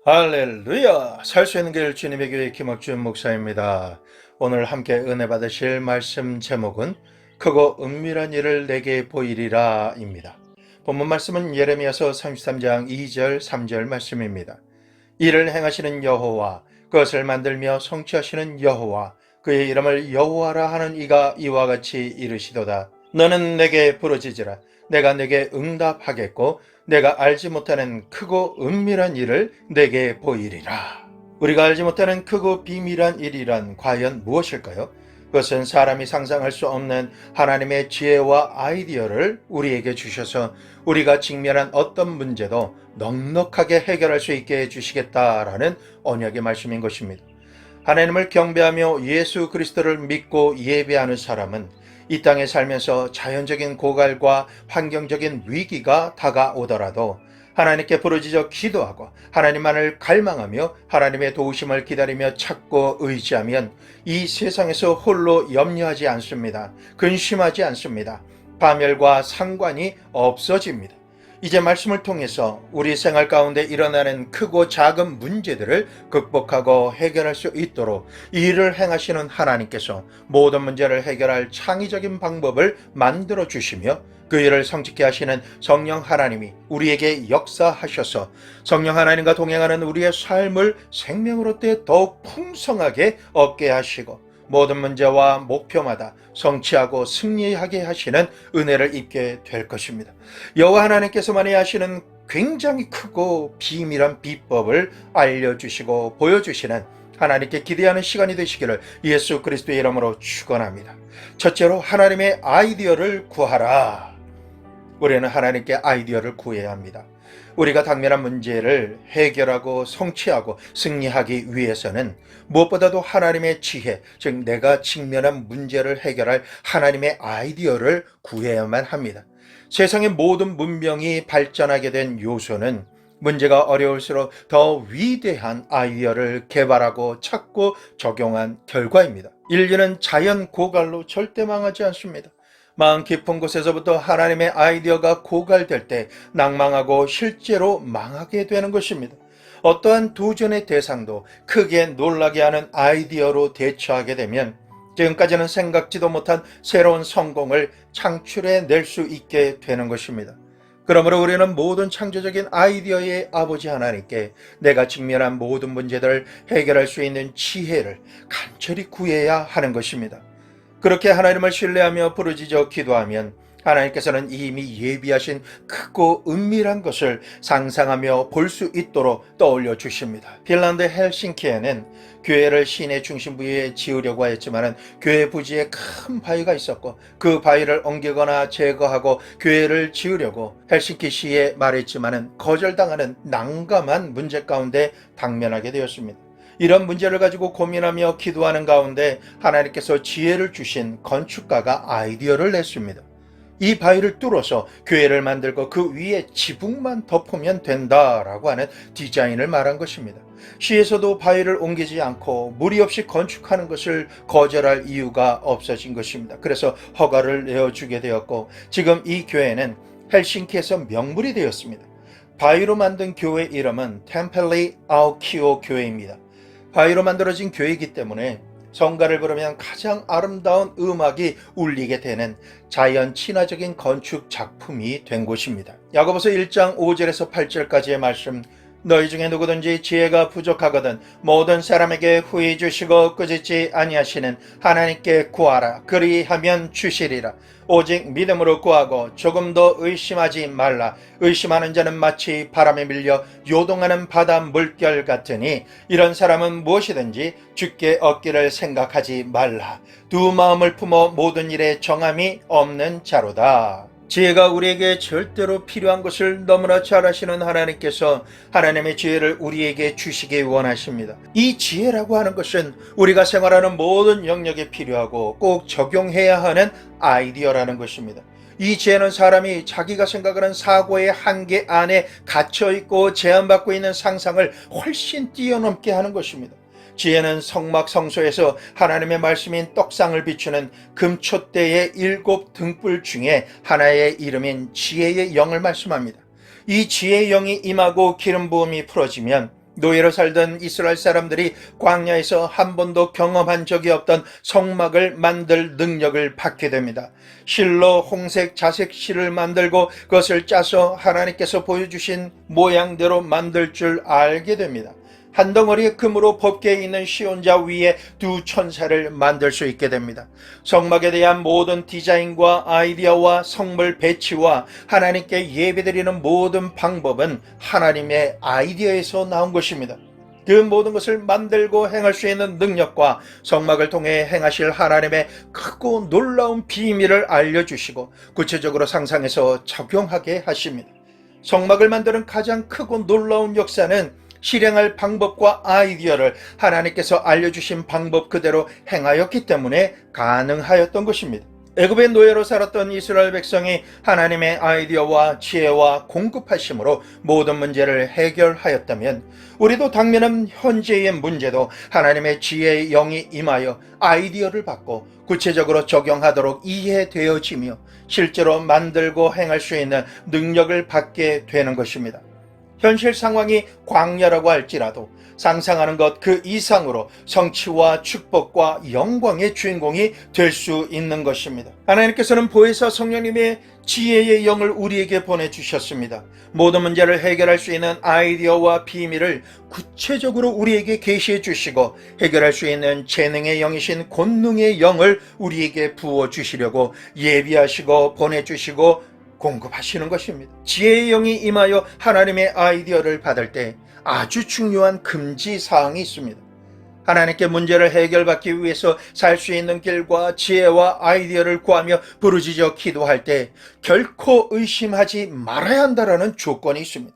할렐루야! 살 수 있는 길 주님의 교회 김학준 목사입니다. 오늘 함께 은혜 받으실 말씀 제목은 크고 은밀한 일을 내게 보이리라 입니다. 본문 말씀은 예레미야서 33장 2절 3절 말씀입니다. 이를 행하시는 여호와, 그것을 만들며 성취하시는 여호와, 그의 이름을 여호와라 하는 이가 이와 같이 이르시도다. 너는 내게 부르짖으라. 내가 내게 응답하겠고 내가 알지 못하는 크고 은밀한 일을 내게 보이리라. 우리가 알지 못하는 크고 비밀한 일이란 과연 무엇일까요? 그것은 사람이 상상할 수 없는 하나님의 지혜와 아이디어를 우리에게 주셔서 우리가 직면한 어떤 문제도 넉넉하게 해결할 수 있게 해주시겠다라는 언약의 말씀인 것입니다. 하나님을 경배하며 예수 그리스도를 믿고 예배하는 사람은 이 땅에 살면서 자연적인 고갈과 환경적인 위기가 다가오더라도 하나님께 부르짖어 기도하고 하나님만을 갈망하며 하나님의 도우심을 기다리며 찾고 의지하면 이 세상에서 홀로 염려하지 않습니다. 근심하지 않습니다. 파멸과 상관이 없어집니다. 이제 말씀을 통해서 우리 생활 가운데 일어나는 크고 작은 문제들을 극복하고 해결할 수 있도록 이 일을 행하시는 하나님께서 모든 문제를 해결할 창의적인 방법을 만들어 주시며 그 일을 성취케 하시는 성령 하나님이 우리에게 역사하셔서 성령 하나님과 동행하는 우리의 삶을 생명으로 더욱 풍성하게 얻게 하시고 모든 문제와 목표마다 성취하고 승리하게 하시는 은혜를 입게 될 것입니다. 여호와 하나님께서만이 하시는 굉장히 크고 비밀한 비법을 알려주시고 보여주시는 하나님께 기대하는 시간이 되시기를 예수 그리스도의 이름으로 축원합니다. 첫째로 하나님의 아이디어를 구하라. 우리는 하나님께 아이디어를 구해야 합니다. 우리가 당면한 문제를 해결하고 성취하고 승리하기 위해서는 무엇보다도 하나님의 지혜, 즉 내가 직면한 문제를 해결할 하나님의 아이디어를 구해야만 합니다. 세상의 모든 문명이 발전하게 된 요소는 문제가 어려울수록 더 위대한 아이디어를 개발하고 찾고 적용한 결과입니다. 인류는 자연 고갈로 절대 망하지 않습니다. 마음 깊은 곳에서부터 하나님의 아이디어가 고갈될 때 낭망하고 실제로 망하게 되는 것입니다. 어떠한 도전의 대상도 크게 놀라게 하는 아이디어로 대처하게 되면 지금까지는 생각지도 못한 새로운 성공을 창출해낼 수 있게 되는 것입니다. 그러므로 우리는 모든 창조적인 아이디어의 아버지 하나님께 내가 직면한 모든 문제들을 해결할 수 있는 지혜를 간절히 구해야 하는 것입니다. 그렇게 하나님을 신뢰하며 부르짖어 기도하면 하나님께서는 이미 예비하신 크고 은밀한 것을 상상하며 볼 수 있도록 떠올려 주십니다. 핀란드 헬싱키에는 교회를 시내 중심부에 지으려고 했지만 교회 부지에 큰 바위가 있었고 그 바위를 옮기거나 제거하고 교회를 지으려고 헬싱키시에 말했지만 거절당하는 난감한 문제 가운데 당면하게 되었습니다. 이런 문제를 가지고 고민하며 기도하는 가운데 하나님께서 지혜를 주신 건축가가 아이디어를 냈습니다. 이 바위를 뚫어서 교회를 만들고 그 위에 지붕만 덮으면 된다라고 하는 디자인을 말한 것입니다. 시에서도 바위를 옮기지 않고 무리 없이 건축하는 것을 거절할 이유가 없어진 것입니다. 그래서 허가를 내어주게 되었고 지금 이 교회는 헬싱키에서 명물이 되었습니다. 바위로 만든 교회 이름은 템펠리 아우키오 교회입니다. 바위로 만들어진 교회이기 때문에 성가를 부르면 가장 아름다운 음악이 울리게 되는 자연 친화적인 건축 작품이 된 곳입니다. 야고보서 1장 5절에서 8절까지의 말씀, 너희 중에 누구든지 지혜가 부족하거든 모든 사람에게 후히 주시고 꾸짖지 아니하시는 하나님께 구하라. 그리하면 주시리라. 오직 믿음으로 구하고 조금도 의심하지 말라. 의심하는 자는 마치 바람에 밀려 요동하는 바다 물결 같으니 이런 사람은 무엇이든지 주께 얻기를 생각하지 말라. 두 마음을 품어 모든 일에 정함이 없는 자로다. 지혜가 우리에게 절대로 필요한 것을 너무나 잘 아시는 하나님께서 하나님의 지혜를 우리에게 주시기 원하십니다. 이 지혜라고 하는 것은 우리가 생활하는 모든 영역에 필요하고 꼭 적용해야 하는 아이디어라는 것입니다. 이 지혜는 사람이 자기가 생각하는 사고의 한계 안에 갇혀있고 제한받고 있는 상상을 훨씬 뛰어넘게 하는 것입니다. 지혜는 성막성소에서 하나님의 말씀인 떡상을 비추는 금촛대의 7 등불 중에 하나의 이름인 지혜의 영을 말씀합니다. 이 지혜의 영이 임하고 기름 부음이 풀어지면 노예로 살던 이스라엘 사람들이 광야에서 한 번도 경험한 적이 없던 성막을 만들 능력을 받게 됩니다. 실로 홍색 자색 실을 만들고 그것을 짜서 하나님께서 보여주신 모양대로 만들 줄 알게 됩니다. 한 덩어리의 금으로 법궤에 있는 시온자 위에 두 천사를 만들 수 있게 됩니다. 성막에 대한 모든 디자인과 아이디어와 성물 배치와 하나님께 예배드리는 모든 방법은 하나님의 아이디어에서 나온 것입니다. 그 모든 것을 만들고 행할 수 있는 능력과 성막을 통해 행하실 하나님의 크고 놀라운 비밀을 알려주시고 구체적으로 상상해서 적용하게 하십니다. 성막을 만드는 가장 크고 놀라운 역사는 실행할 방법과 아이디어를 하나님께서 알려주신 방법 그대로 행하였기 때문에 가능하였던 것입니다. 애굽의 노예로 살았던 이스라엘 백성이 하나님의 아이디어와 지혜와 공급하심으로 모든 문제를 해결하였다면 우리도 당면한 현재의 문제도 하나님의 지혜의 영이 임하여 아이디어를 받고 구체적으로 적용하도록 이해되어지며 실제로 만들고 행할 수 있는 능력을 받게 되는 것입니다. 현실 상황이 광야라고 할지라도 상상하는 것 그 이상으로 성취와 축복과 영광의 주인공이 될 수 있는 것입니다. 하나님께서는 보혜사 성령님의 지혜의 영을 우리에게 보내주셨습니다. 모든 문제를 해결할 수 있는 아이디어와 비밀을 구체적으로 우리에게 계시해 주시고 해결할 수 있는 재능의 영이신 권능의 영을 우리에게 부어주시려고 예비하시고 보내주시고 공급하시는 것입니다. 지혜의 영이 임하여 하나님의 아이디어를 받을 때 아주 중요한 금지 사항이 있습니다. 하나님께 문제를 해결받기 위해서 살 수 있는 길과 지혜와 아이디어를 구하며 부르짖어 기도할 때 결코 의심하지 말아야 한다라는 조건이 있습니다.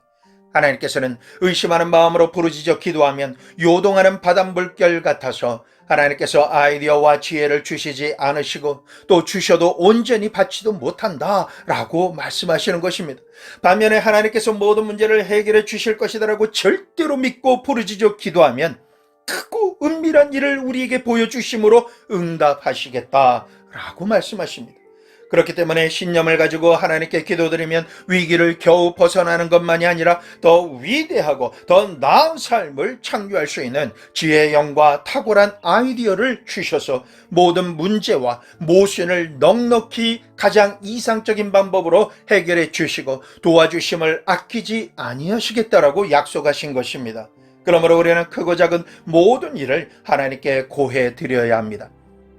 하나님께서는 의심하는 마음으로 부르짖어 기도하면 요동하는 바닷물결 같아서 하나님께서 아이디어와 지혜를 주시지 않으시고 또 주셔도 온전히 받지도 못한다 라고 말씀하시는 것입니다. 반면에 하나님께서 모든 문제를 해결해 주실 것이다라고 절대로 믿고 부르짖어 기도하면 크고 은밀한 일을 우리에게 보여주심으로 응답하시겠다라고 말씀하십니다. 그렇기 때문에 신념을 가지고 하나님께 기도드리면 위기를 겨우 벗어나는 것만이 아니라 더 위대하고 더 나은 삶을 창조할 수 있는 지혜의 영과 탁월한 아이디어를 주셔서 모든 문제와 모순을 넉넉히 가장 이상적인 방법으로 해결해 주시고 도와주심을 아끼지 아니하시겠다라고 약속하신 것입니다. 그러므로 우리는 크고 작은 모든 일을 하나님께 고해 드려야 합니다.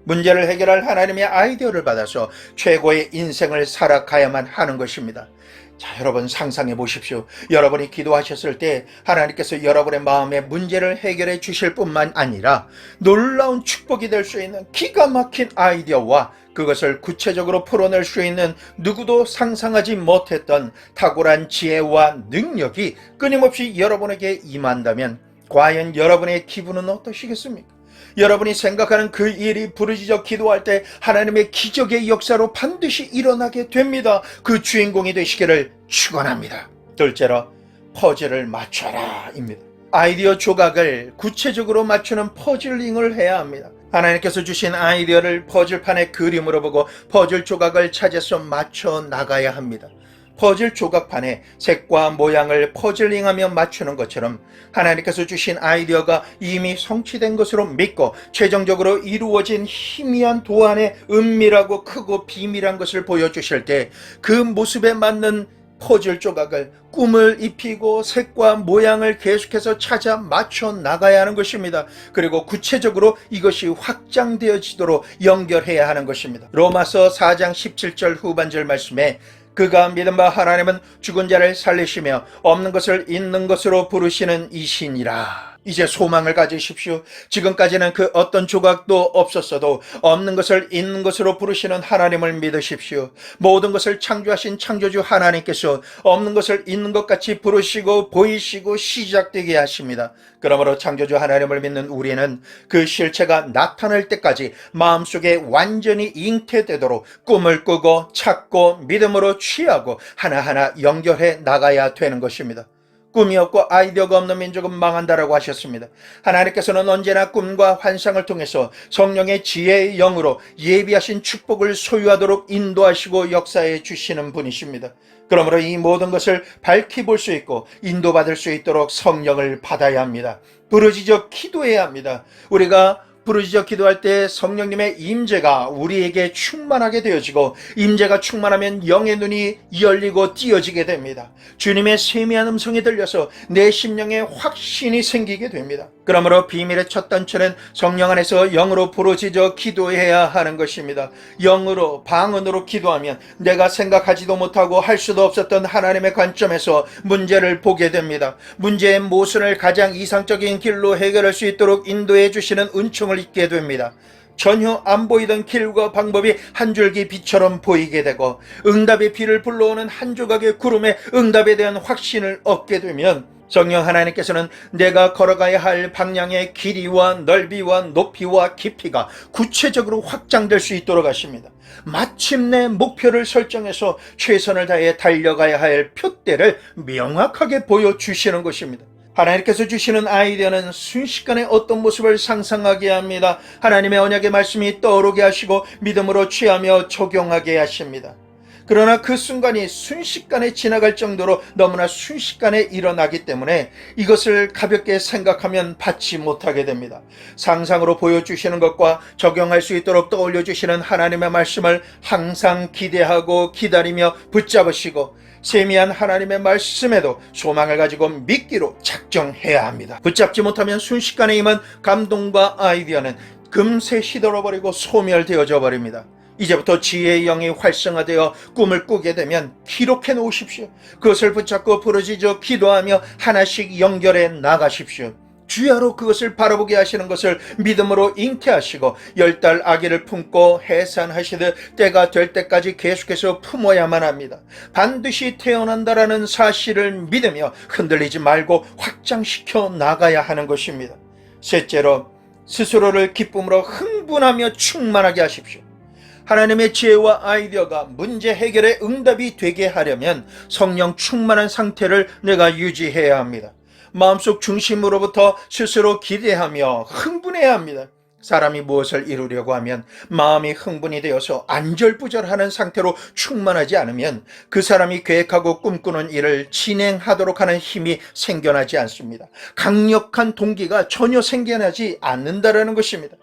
문제를 해결할 하나님의 아이디어를 받아서 최고의 인생을 살아가야만 하는 것입니다. 자, 여러분 상상해 보십시오. 여러분이 기도하셨을 때 하나님께서 여러분의 마음의 문제를 해결해 주실 뿐만 아니라 놀라운 축복이 될 수 있는 기가 막힌 아이디어와 그것을 구체적으로 풀어낼 수 있는 누구도 상상하지 못했던 탁월한 지혜와 능력이 끊임없이 여러분에게 임한다면 과연 여러분의 기분은 어떠시겠습니까? 여러분이 생각하는 그 일이 부르짖어 기도할 때 하나님의 기적의 역사로 반드시 일어나게 됩니다. 그 주인공이 되시기를 축원합니다. 둘째로 퍼즐을 맞춰라 입니다. 아이디어 조각을 구체적으로 맞추는 퍼즐링을 해야 합니다. 하나님께서 주신 아이디어를 퍼즐판의 그림으로 보고 퍼즐 조각을 찾아서 맞춰 나가야 합니다. 퍼즐 조각판에 색과 모양을 퍼즐링하며 맞추는 것처럼 하나님께서 주신 아이디어가 이미 성취된 것으로 믿고 최종적으로 이루어진 희미한 도안의 은밀하고 크고 비밀한 것을 보여주실 때 그 모습에 맞는 퍼즐 조각을 꿈을 입히고 색과 모양을 계속해서 찾아 맞춰 나가야 하는 것입니다. 그리고 구체적으로 이것이 확장되어지도록 연결해야 하는 것입니다. 로마서 4장 17절 후반절 말씀에 그가 믿은 바 하나님은 죽은 자를 살리시며 없는 것을 있는 것으로 부르시는 이시니라. 이제 소망을 가지십시오. 지금까지는 그 어떤 조각도 없었어도 없는 것을 있는 것으로 부르시는 하나님을 믿으십시오. 모든 것을 창조하신 창조주 하나님께서 없는 것을 있는 것 같이 부르시고 보이시고 시작되게 하십니다. 그러므로 창조주 하나님을 믿는 우리는 그 실체가 나타날 때까지 마음속에 완전히 잉태되도록 꿈을 꾸고 찾고 믿음으로 취하고 하나하나 연결해 나가야 되는 것입니다. 꿈이 없고 아이디어가 없는 민족은 망한다라고 하셨습니다. 하나님께서는 언제나 꿈과 환상을 통해서 성령의 지혜의 영으로 예비하신 축복을 소유하도록 인도하시고 역사해 주시는 분이십니다. 그러므로 이 모든 것을 밝히 볼 수 있고 인도받을 수 있도록 성령을 받아야 합니다. 부르짖어 기도해야 합니다. 우리가 부르짖어 기도할 때 성령님의 임재가 우리에게 충만하게 되어지고, 임재가 충만하면 영의 눈이 열리고 띄어지게 됩니다. 주님의 세미한 음성이 들려서 내 심령에 확신이 생기게 됩니다. 그러므로 비밀의 첫 단추는 성령 안에서 영으로 부르짖어 기도해야 하는 것입니다. 영으로, 방언으로 기도하면 내가 생각하지도 못하고 할 수도 없었던 하나님의 관점에서 문제를 보게 됩니다. 문제의 모순을 가장 이상적인 길로 해결할 수 있도록 인도해 주시는 은총을 잊게 됩니다. 전혀 안 보이던 길과 방법이 한 줄기 빛처럼 보이게 되고, 응답의 비를 불러오는 한 조각의 구름에 응답에 대한 확신을 얻게 되면 성령 하나님께서는 내가 걸어가야 할 방향의 길이와 넓이와 높이와 깊이가 구체적으로 확장될 수 있도록 하십니다. 마침내 목표를 설정해서 최선을 다해 달려가야 할 표대를 명확하게 보여주시는 것입니다. 하나님께서 주시는 아이디어는 순식간에 어떤 모습을 상상하게 합니다. 하나님의 언약의 말씀이 떠오르게 하시고 믿음으로 취하며 적용하게 하십니다. 그러나 그 순간이 순식간에 지나갈 정도로 너무나 순식간에 일어나기 때문에 이것을 가볍게 생각하면 받지 못하게 됩니다. 상상으로 보여주시는 것과 적용할 수 있도록 떠올려주시는 하나님의 말씀을 항상 기대하고 기다리며 붙잡으시고, 세미한 하나님의 말씀에도 소망을 가지고 믿기로 작정해야 합니다. 붙잡지 못하면 순식간에 임한 감동과 아이디어는 금세 시들어버리고 소멸되어져 버립니다. 이제부터 지혜의 영이 활성화되어 꿈을 꾸게 되면 기록해 놓으십시오. 그것을 붙잡고 부르짖어 기도하며 하나씩 연결해 나가십시오. 주야로 그것을 바라보게 하시는 것을 믿음으로 잉태하시고 10달 아기를 품고 해산하시듯 때가 될 때까지 계속해서 품어야만 합니다. 반드시 태어난다라는 사실을 믿으며 흔들리지 말고 확장시켜 나가야 하는 것입니다. 셋째로, 스스로를 기쁨으로 흥분하며 충만하게 하십시오. 하나님의 지혜와 아이디어가 문제 해결의 응답이 되게 하려면 성령 충만한 상태를 내가 유지해야 합니다. 마음속 중심으로부터 스스로 기대하며 흥분해야 합니다. 사람이 무엇을 이루려고 하면 마음이 흥분이 되어서 안절부절하는 상태로 충만하지 않으면 그 사람이 계획하고 꿈꾸는 일을 진행하도록 하는 힘이 생겨나지 않습니다. 강력한 동기가 전혀 생겨나지 않는다는 것입니다.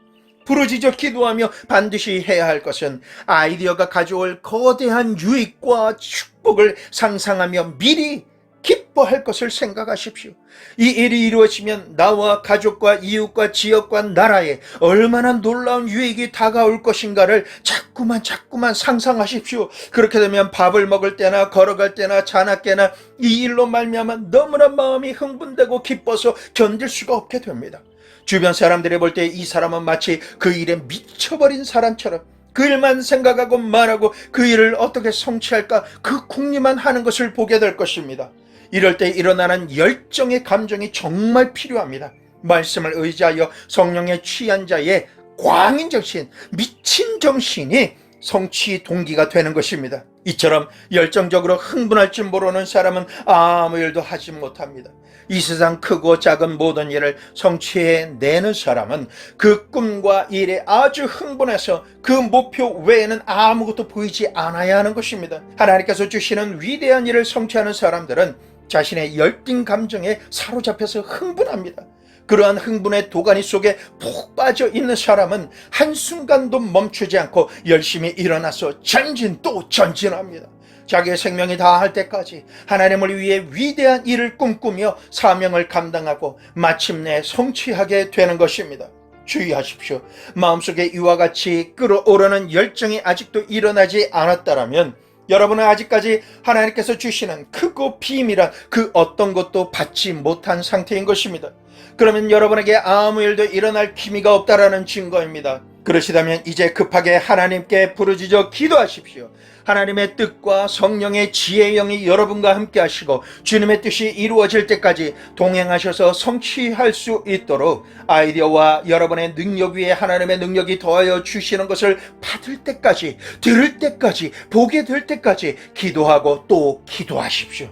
부르짖어 기도하며 반드시 해야 할 것은 아이디어가 가져올 거대한 유익과 축복을 상상하며 미리 기뻐할 것을 생각하십시오. 이 일이 이루어지면 나와 가족과 이웃과 지역과 나라에 얼마나 놀라운 유익이 다가올 것인가를 자꾸만 상상하십시오. 그렇게 되면 밥을 먹을 때나 걸어갈 때나 자나깨나 이 일로 말미암아 너무나 마음이 흥분되고 기뻐서 견딜 수가 없게 됩니다. 주변 사람들이 볼 때 이 사람은 마치 그 일에 미쳐버린 사람처럼 그 일만 생각하고 말하고 그 일을 어떻게 성취할까 그 궁리만 하는 것을 보게 될 것입니다. 이럴 때 일어나는 열정의 감정이 정말 필요합니다. 말씀을 의지하여 성령에 취한 자의 광인정신, 미친 정신이 성취 동기가 되는 것입니다. 이처럼 열정적으로 흥분할 줄 모르는 사람은 아무 일도 하지 못합니다. 이 세상 크고 작은 모든 일을 성취해내는 사람은 그 꿈과 일에 아주 흥분해서 그 목표 외에는 아무것도 보이지 않아야 하는 것입니다. 하나님께서 주시는 위대한 일을 성취하는 사람들은 자신의 열띤 감정에 사로잡혀서 흥분합니다. 그러한 흥분의 도가니 속에 푹 빠져 있는 사람은 한순간도 멈추지 않고 열심히 일어나서 전진 또 전진합니다. 자기의 생명이 다할 때까지 하나님을 위해 위대한 일을 꿈꾸며 사명을 감당하고 마침내 성취하게 되는 것입니다. 주의하십시오. 마음속에 이와 같이 끓어오르는 열정이 아직도 일어나지 않았다면 여러분은 아직까지 하나님께서 주시는 크고 비밀한 그 어떤 것도 받지 못한 상태인 것입니다. 그러면 여러분에게 아무 일도 일어날 기미가 없다라는 증거입니다. 그러시다면 이제 급하게 하나님께 부르짖어 기도하십시오. 하나님의 뜻과 성령의 지혜의 영이 여러분과 함께 하시고 주님의 뜻이 이루어질 때까지 동행하셔서 성취할 수 있도록 아이디어와 여러분의 능력 위에 하나님의 능력이 더하여 주시는 것을 받을 때까지, 들을 때까지, 보게 될 때까지 기도하고 또 기도하십시오.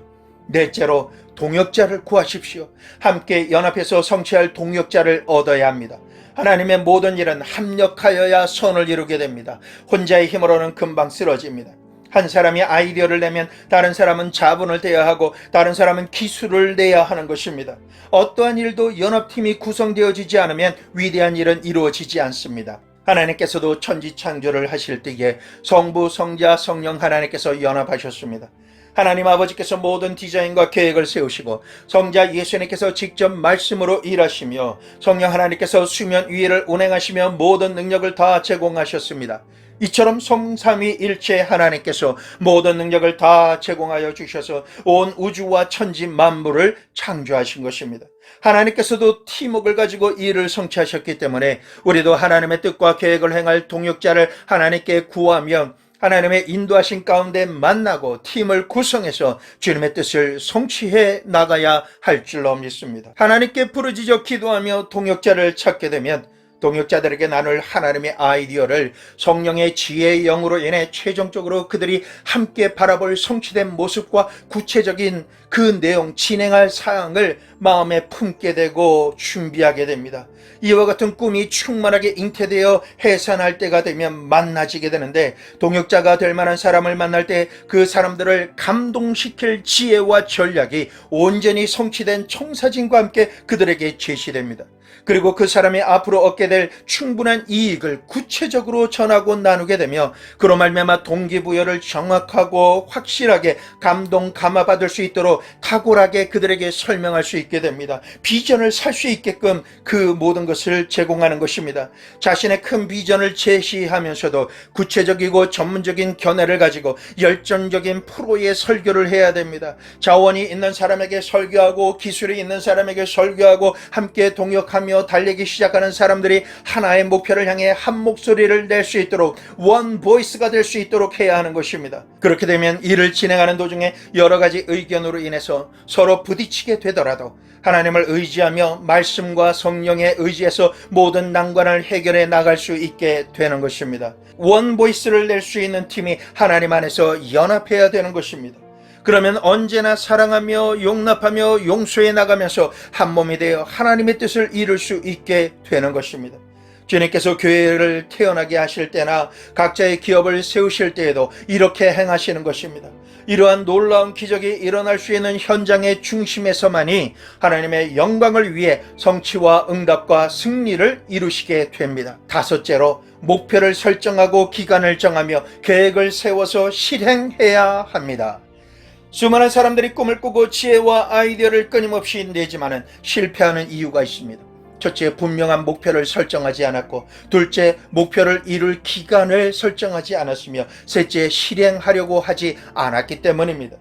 넷째로, 동역자를 구하십시오. 함께 연합해서 성취할 동역자를 얻어야 합니다. 하나님의 모든 일은 합력하여야 선을 이루게 됩니다. 혼자의 힘으로는 금방 쓰러집니다. 한 사람이 아이디어를 내면 다른 사람은 자본을 대야 하고 다른 사람은 기술을 내야 하는 것입니다. 어떠한 일도 연합팀이 구성되어지지 않으면 위대한 일은 이루어지지 않습니다. 하나님께서도 천지창조를 하실 때에 성부, 성자, 성령 하나님께서 연합하셨습니다. 하나님 아버지께서 모든 디자인과 계획을 세우시고 성자 예수님께서 직접 말씀으로 일하시며 성령 하나님께서 수면 위를 운행하시며 모든 능력을 다 제공하셨습니다. 이처럼 성삼위일체 하나님께서 모든 능력을 다 제공하여 주셔서 온 우주와 천지 만물을 창조하신 것입니다. 하나님께서도 팀워크를 가지고 일을 성취하셨기 때문에 우리도 하나님의 뜻과 계획을 행할 동역자를 하나님께 구하며 하나님의 인도하신 가운데 만나고 팀을 구성해서 주님의 뜻을 성취해 나가야 할 줄로 믿습니다. 하나님께 부르짖어 기도하며 동역자를 찾게 되면 동역자들에게 나눌 하나님의 아이디어를 성령의 지혜의 영으로 인해 최종적으로 그들이 함께 바라볼 성취된 모습과 구체적인 그 내용, 진행할 사항을 마음에 품게 되고 준비하게 됩니다. 이와 같은 꿈이 충만하게 잉태되어 해산할 때가 되면 만나지게 되는데 동역자가 될 만한 사람을 만날 때 그 사람들을 감동시킬 지혜와 전략이 온전히 성취된 청사진과 함께 그들에게 제시됩니다. 그리고 그 사람이 앞으로 얻게 될 충분한 이익을 구체적으로 전하고 나누게 되며 그로 말미암아 동기부여를 정확하고 확실하게 감동 감화받을 수 있도록 탁월하게 그들에게 설명할 수 있게 됩니다. 비전을 살 수 있게끔 그 모든 것을 제공하는 것입니다. 자신의 큰 비전을 제시하면서도 구체적이고 전문적인 견해를 가지고 열정적인 프로의 설교를 해야 됩니다. 자원이 있는 사람에게 설교하고 기술이 있는 사람에게 설교하고 함께 동역하며 달리기 시작하는 사람들이 하나의 목표를 향해 한 목소리를 낼 수 있도록 원 보이스가 될 수 있도록 해야 하는 것입니다. 그렇게 되면 일을 진행하는 도중에 여러 가지 의견으로 인해서 서로 부딪히게 되더라도 하나님을 의지하며 말씀과 성령의 의지에서 모든 난관을 해결해 나갈 수 있게 되는 것입니다. 원 보이스를 낼 수 있는 팀이 하나님 안에서 연합해야 되는 것입니다. 그러면 언제나 사랑하며 용납하며 용서해 나가면서 한 몸이 되어 하나님의 뜻을 이룰 수 있게 되는 것입니다. 주님께서 교회를 태어나게 하실 때나 각자의 기업을 세우실 때에도 이렇게 행하시는 것입니다. 이러한 놀라운 기적이 일어날 수 있는 현장의 중심에서만이 하나님의 영광을 위해 성취와 응답과 승리를 이루시게 됩니다. 다섯째로 목표를 설정하고 기간을 정하며 계획을 세워서 실행해야 합니다. 수많은 사람들이 꿈을 꾸고 지혜와 아이디어를 끊임없이 내지만은 실패하는 이유가 있습니다. 첫째, 분명한 목표를 설정하지 않았고, 둘째, 목표를 이룰 기간을 설정하지 않았으며, 셋째, 실행하려고 하지 않았기 때문입니다.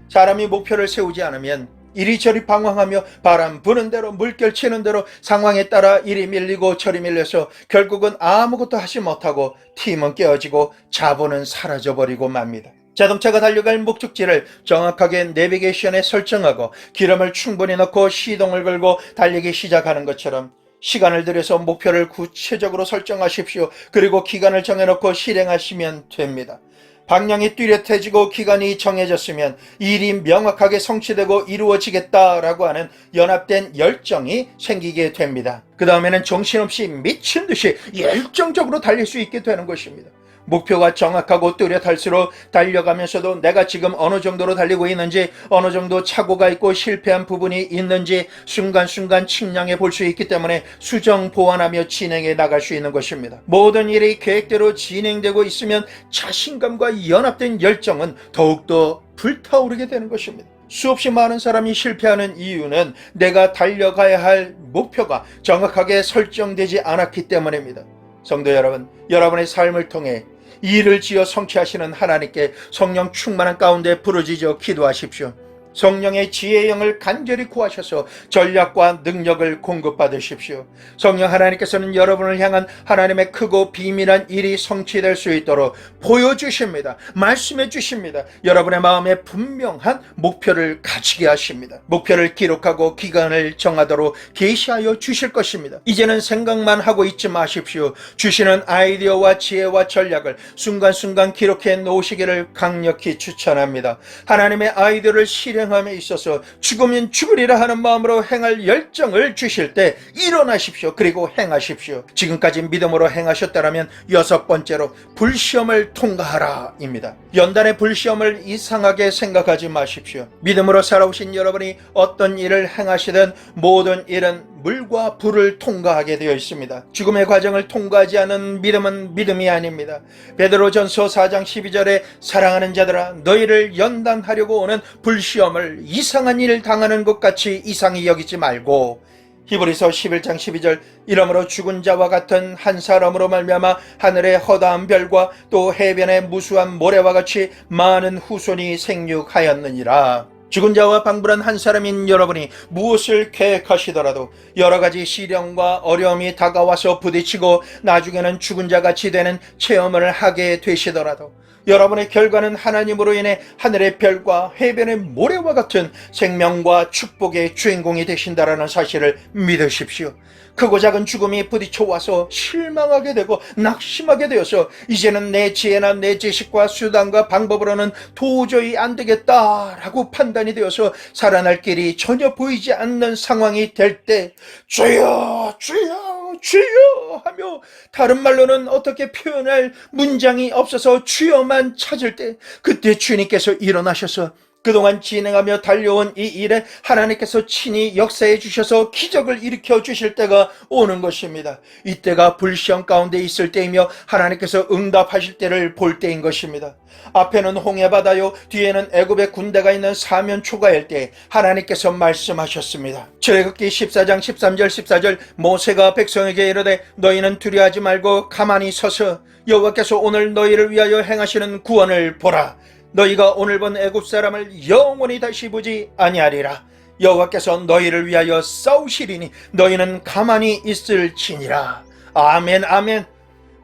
사람이 목표를 세우지 않으면 이리저리 방황하며 바람 부는 대로 물결 치는 대로 상황에 따라 이리 밀리고 저리 밀려서 결국은 아무것도 하지 못하고 팀은 깨어지고 자본은 사라져버리고 맙니다. 자동차가 달려갈 목적지를 정확하게 내비게이션에 설정하고 기름을 충분히 넣고 시동을 걸고 달리기 시작하는 것처럼 시간을 들여서 목표를 구체적으로 설정하십시오. 그리고 기간을 정해놓고 실행하시면 됩니다. 방향이 뚜렷해지고 기간이 정해졌으면 일이 명확하게 성취되고 이루어지겠다라고 하는 연합된 열정이 생기게 됩니다. 그 다음에는 정신없이 미친 듯이 열정적으로 달릴 수 있게 되는 것입니다. 목표가 정확하고 뚜렷할수록 달려가면서도 내가 지금 어느 정도로 달리고 있는지, 어느 정도 착오가 있고 실패한 부분이 있는지 순간순간 측량해 볼 수 있기 때문에 수정 보완하며 진행해 나갈 수 있는 것입니다. 모든 일이 계획대로 진행되고 있으면 자신감과 연합된 열정은 더욱더 불타오르게 되는 것입니다. 수없이 많은 사람이 실패하는 이유는 내가 달려가야 할 목표가 정확하게 설정되지 않았기 때문입니다. 성도 여러분, 여러분의 삶을 통해 일을 지어 성취하시는 하나님께 성령 충만한 가운데 부르짖어 기도하십시오. 성령의 지혜의 영을 간절히 구하셔서 전략과 능력을 공급받으십시오. 성령 하나님께서는 여러분을 향한 하나님의 크고 비밀한 일이 성취될 수 있도록 보여주십니다. 말씀해 주십니다. 여러분의 마음에 분명한 목표를 가지게 하십니다. 목표를 기록하고 기간을 정하도록 계시하여 주실 것입니다. 이제는 생각만 하고 있지 마십시오. 주시는 아이디어와 지혜와 전략을 순간순간 기록해 놓으시기를 강력히 추천합니다. 하나님의 아이디어를 실행 행함에 있어서 죽으면 죽으리라 하는 마음으로 행할 열정을 주실 때 일어나십시오. 그리고 행하십시오. 지금까지 믿음으로 행하셨다면 여섯 번째로 불시험을 통과하라 입니다. 연단의 불시험을 이상하게 생각하지 마십시오. 믿음으로 살아오신 여러분이 어떤 일을 행하시든 모든 일은 물과 불을 통과하게 되어 있습니다. 죽음의 과정을 통과하지 않은 믿음은 믿음이 아닙니다. 베드로전서 4장 12절에 사랑하는 자들아 너희를 연단하려고 오는 불시험을 이상한 일 당하는 것 같이 이상히 여기지 말고, 히브리서 11장 12절 이러므로 죽은 자와 같은 한 사람으로 말미암아 하늘의 허다한 별과 또 해변의 무수한 모래와 같이 많은 후손이 생육하였느니라. 죽은 자와 방불한 한 사람인 여러분이 무엇을 계획하시더라도 여러 가지 시련과 어려움이 다가와서 부딪히고 나중에는 죽은 자같이 되는 체험을 하게 되시더라도 여러분의 결과는 하나님으로 인해 하늘의 별과 해변의 모래와 같은 생명과 축복의 주인공이 되신다라는 사실을 믿으십시오. 크고 작은 죽음이 부딪혀와서 실망하게 되고 낙심하게 되어서 이제는 내 지혜나 내 지식과 수단과 방법으로는 도저히 안 되겠다라고 판단이 되어서 살아날 길이 전혀 보이지 않는 상황이 될 때 주여 주여 주여 하며 다른 말로는 어떻게 표현할 문장이 없어서 주여만 찾을 때 그때 주님께서 일어나셔서 그동안 진행하며 달려온 이 일에 하나님께서 친히 역사해 주셔서 기적을 일으켜 주실 때가 오는 것입니다. 이때가 불시험 가운데 있을 때이며 하나님께서 응답하실 때를 볼 때인 것입니다. 앞에는 홍해바다요 뒤에는 애굽의 군대가 있는 사면초가일 때 하나님께서 말씀하셨습니다. 출애굽기 14장 13절 14절 모세가 백성에게 이르되 너희는 두려워하지 말고 가만히 서서 여호와께서 오늘 너희를 위하여 행하시는 구원을 보라. 너희가 오늘 본 애굽 사람을 영원히 다시 보지 아니하리라. 여호와께서 너희를 위하여 싸우시리니 너희는 가만히 있을지니라. 아멘 아멘.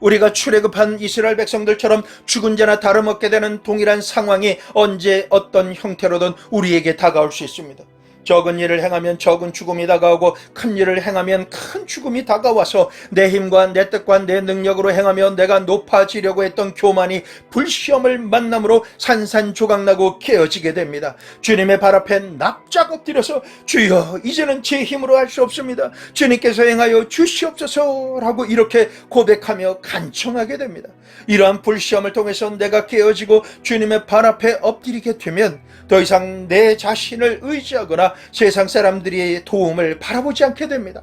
우리가 출애굽한 이스라엘 백성들처럼 죽은 자나 다름없게 되는 동일한 상황이 언제 어떤 형태로든 우리에게 다가올 수 있습니다. 적은 일을 행하면 적은 죽음이 다가오고 큰 일을 행하면 큰 죽음이 다가와서 내 힘과 내 뜻과 내 능력으로 행하며 내가 높아지려고 했던 교만이 불시험을 만남으로 산산조각나고 깨어지게 됩니다. 주님의 발 앞에 납작 엎드려서 주여 이제는 제 힘으로 할 수 없습니다. 주님께서 행하여 주시옵소서라고 이렇게 고백하며 간청하게 됩니다. 이러한 불시험을 통해서 내가 깨어지고 주님의 발 앞에 엎드리게 되면 더 이상 내 자신을 의지하거나 세상 사람들의 도움을 바라보지 않게 됩니다.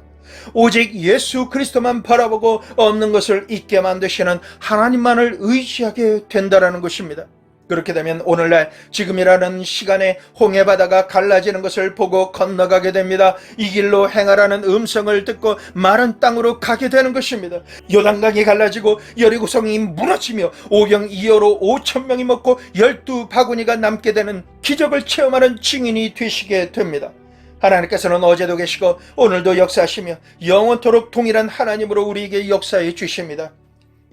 오직 예수 그리스도만 바라보고 없는 것을 잊게 만드시는 하나님만을 의지하게 된다는 것입니다. 그렇게 되면 오늘날 지금이라는 시간에 홍해바다가 갈라지는 것을 보고 건너가게 됩니다. 이 길로 행하라는 음성을 듣고 마른 땅으로 가게 되는 것입니다. 요단강이 갈라지고 여리고성이 무너지며 오병이어로 5,000명이 먹고 12바구니가 남게 되는 기적을 체험하는 증인이 되시게 됩니다. 하나님께서는 어제도 계시고 오늘도 역사하시며 영원토록 동일한 하나님으로 우리에게 역사해 주십니다.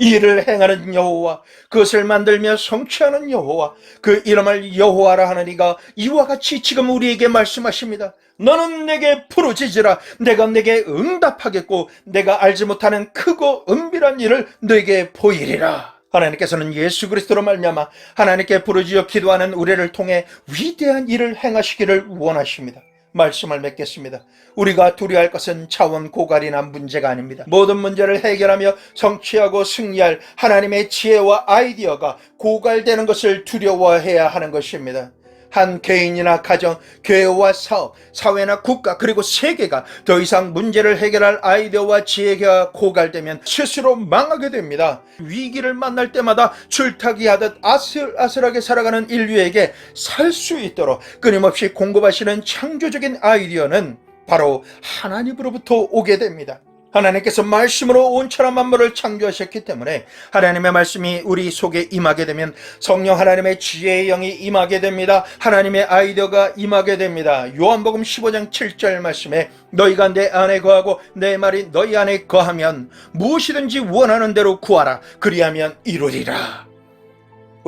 이 일을 행하는 여호와, 그것을 만들며 성취하는 여호와, 그 이름을 여호와라 하는 이가 이와 같이 지금 우리에게 말씀하십니다. 너는 내게 부르짖으라. 내가 내게 응답하겠고 내가 알지 못하는 크고 은밀한 일을 내게 보이리라. 하나님께서는 예수 그리스도로 말미암아 하나님께 부르짖어 기도하는 우리를 통해 위대한 일을 행하시기를 원하십니다. 말씀을 맺겠습니다. 우리가 두려워할 것은 차원 고갈이나 문제가 아닙니다. 모든 문제를 해결하며 성취하고 승리할 하나님의 지혜와 아이디어가 고갈되는 것을 두려워해야 하는 것입니다. 한 개인이나 가정, 교회와 사업, 사회나 국가 그리고 세계가 더 이상 문제를 해결할 아이디어와 지혜가 고갈되면 스스로 망하게 됩니다. 위기를 만날 때마다 줄타기 하듯 아슬아슬하게 살아가는 인류에게 살 수 있도록 끊임없이 공급하시는 창조적인 아이디어는 바로 하나님으로부터 오게 됩니다. 하나님께서 말씀으로 온천한 만물을 창조하셨기 때문에 하나님의 말씀이 우리 속에 임하게 되면 성령 하나님의 지혜의 영이 임하게 됩니다. 하나님의 아이디어가 임하게 됩니다. 요한복음 15장 7절 말씀에 너희가 내 안에 거하고 내 말이 너희 안에 거하면 무엇이든지 원하는 대로 구하라. 그리하면 이루리라.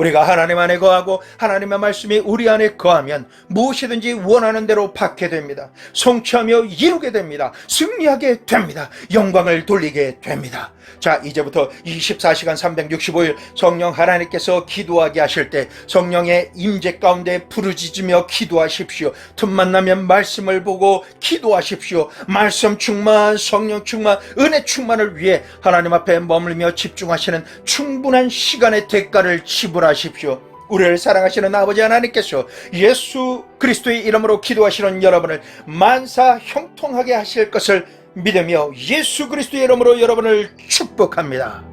우리가 하나님 안에 거하고 하나님의 말씀이 우리 안에 거하면 무엇이든지 원하는 대로 받게 됩니다. 성취하며 이루게 됩니다. 승리하게 됩니다. 영광을 돌리게 됩니다. 자, 이제부터 24시간 365일 성령 하나님께서 기도하게 하실 때 성령의 임재 가운데 부르짖으며 기도하십시오. 틈만 나면 말씀을 보고 기도하십시오. 말씀 충만, 성령 충만, 은혜 충만을 위해 하나님 앞에 머물며 집중하시는 충분한 시간의 대가를 지불하십시오. 우리를 사랑하시는 아버지 하나님께서 예수 그리스도의 이름으로 기도하시는 여러분을 만사 형통하게 하실 것을 믿으며 예수 그리스도의 이름으로 여러분을 축복합니다.